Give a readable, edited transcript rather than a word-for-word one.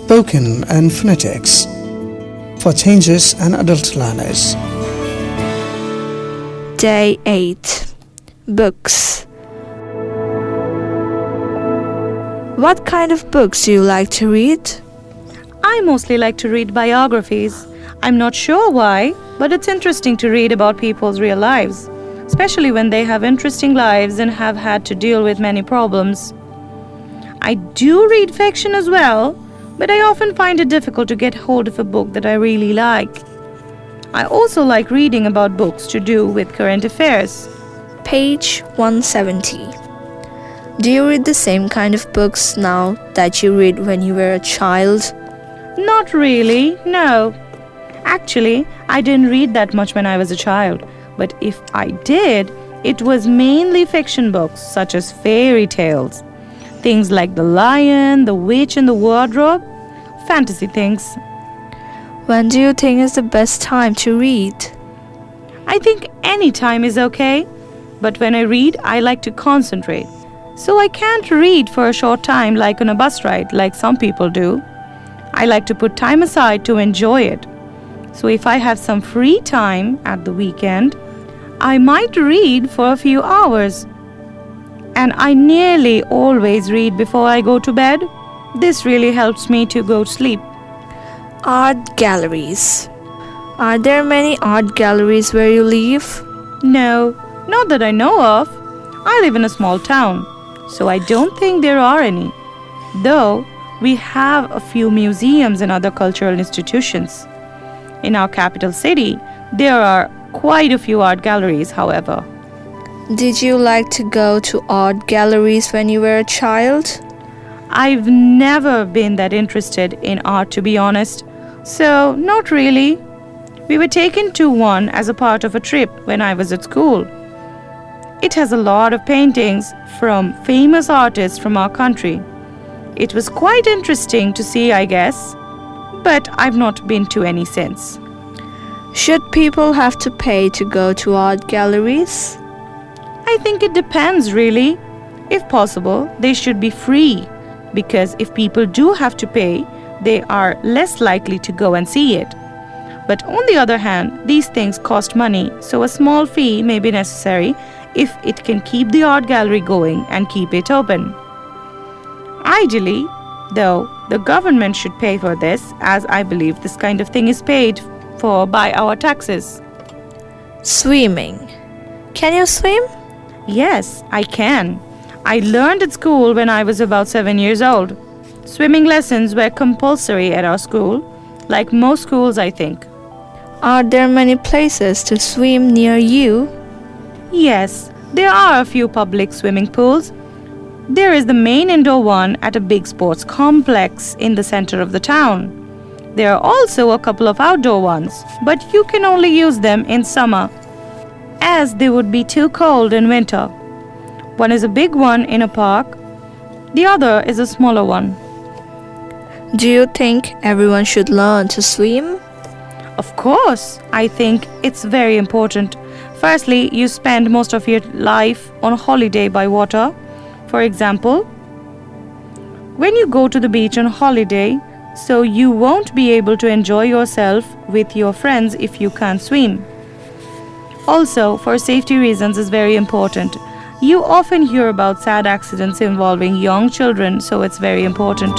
spoken and phonetics for changes and adult learners. Day 8. Books. What kind of books do you like to read? I mostly like to read biographies. I'm not sure why, but it's interesting to read about people's real lives, especially when they have interesting lives and have had to deal with many problems. I do read fiction as well, but I often find it difficult to get hold of a book that I really like. I also like reading about books to do with current affairs. Page 170. Do you read the same kind of books now that you read when you were a child? Not really, no. Actually, I didn't read that much when I was a child, but if I did, it was mainly fiction books such as fairy tales. Things like The Lion, The Witch and the Wardrobe, fantasy things. When do you think is the best time to read? I think any time is okay, but when I read, I like to concentrate. So I can't read for a short time like on a bus ride, like some people do. I like to put time aside to enjoy it. So if I have some free time at the weekend, I might read for a few hours. And I nearly always read before I go to bed. This really helps me to go to sleep. Art galleries. Are there many art galleries where you live? No, not that I know of. I live in a small town, so I don't think there are any. Though, we have a few museums and other cultural institutions. In our capital city, there are quite a few art galleries, however. Did you like to go to art galleries when you were a child? I've never been that interested in art, to be honest. So, not really. We were taken to one as a part of a trip when I was at school. It has a lot of paintings from famous artists from our country. It was quite interesting to see, I guess, but I've not been to any since. Should people have to pay to go to art galleries? I think it depends, really. If possible, they should be free, because if people do have to pay, they are less likely to go and see it. But on the other hand, these things cost money, so a small fee may be necessary if it can keep the art gallery going and keep it open. Ideally, though, the government should pay for this, as I believe this kind of thing is paid for by our taxes. Swimming. Can you swim? Yes, I can. I learned at school when I was about 7 years old. Swimming lessons were compulsory at our school, like most schools, I think. Are there many places to swim near you? Yes, there are a few public swimming pools. There is the main indoor one at a big sports complex in the center of the town. There are also a couple of outdoor ones, but you can only use them in summer, as they would be too cold in winter. One is a big one in a park, the other is a smaller one. Do you think everyone should learn to swim? Of course, I think it's very important. Firstly, you spend most of your life on holiday by water. For example, when you go to the beach on holiday, so you won't be able to enjoy yourself with your friends if you can't swim. Also, for safety reasons is very important. You often hear about sad accidents involving young children, so it's very important.